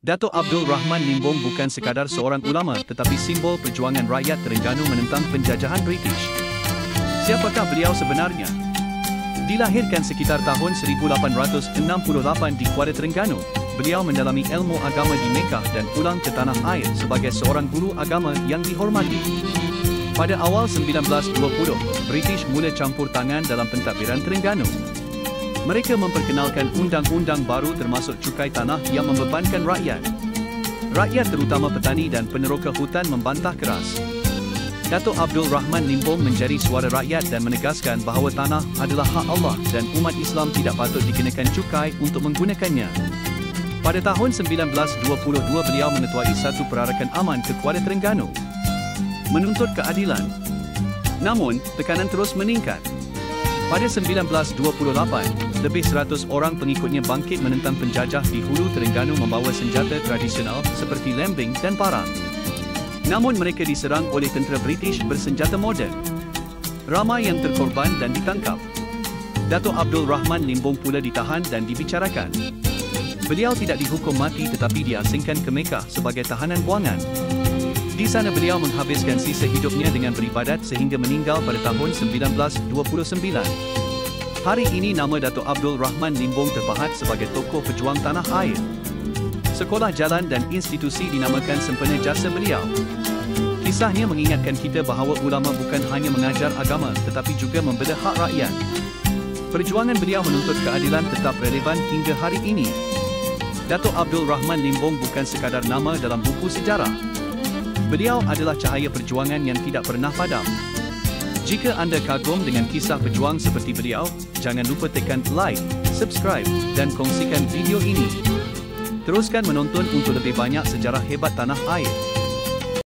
Datuk Abdul Rahman Limbong bukan sekadar seorang ulama tetapi simbol perjuangan rakyat Terengganu menentang penjajahan British. Siapakah beliau sebenarnya? Dilahirkan sekitar tahun 1868 di Kuala Terengganu, beliau mendalami ilmu agama di Mekah dan pulang ke tanah air sebagai seorang guru agama yang dihormati. Pada awal 1920, British mula campur tangan dalam pentadbiran Terengganu. Mereka memperkenalkan undang-undang baru termasuk cukai tanah yang membebankan rakyat. Rakyat terutama petani dan peneroka hutan membantah keras. Datuk Abdul Rahman Limbong menjadi suara rakyat dan menegaskan bahawa tanah adalah hak Allah dan umat Islam tidak patut dikenakan cukai untuk menggunakannya. Pada tahun 1922 beliau mengetuai satu perarakan aman ke Kuala Terengganu, menuntut keadilan. Namun, tekanan terus meningkat. Pada 1928, lebih 100 orang pengikutnya bangkit menentang penjajah di hulu Terengganu membawa senjata tradisional seperti lembing dan parang. Namun mereka diserang oleh tentera British bersenjata moden. Ramai yang terkorban dan ditangkap. Datuk Abdul Rahman Limbong pula ditahan dan dibicarakan. Beliau tidak dihukum mati tetapi diasingkan ke Mekah sebagai tahanan buangan. Di sana beliau menghabiskan sisa hidupnya dengan beribadat sehingga meninggal pada tahun 1929. Hari ini nama Datuk Abdul Rahman Limbong terpahat sebagai tokoh pejuang tanah air. Sekolah jalan dan institusi dinamakan sempena jasa beliau. Kisahnya mengingatkan kita bahawa ulama bukan hanya mengajar agama tetapi juga membela hak rakyat. Perjuangan beliau menuntut keadilan tetap relevan hingga hari ini. Datuk Abdul Rahman Limbong bukan sekadar nama dalam buku sejarah. Beliau adalah cahaya perjuangan yang tidak pernah padam. Jika anda kagum dengan kisah pejuang seperti beliau, jangan lupa tekan like, subscribe dan kongsikan video ini. Teruskan menonton untuk lebih banyak sejarah hebat tanah air.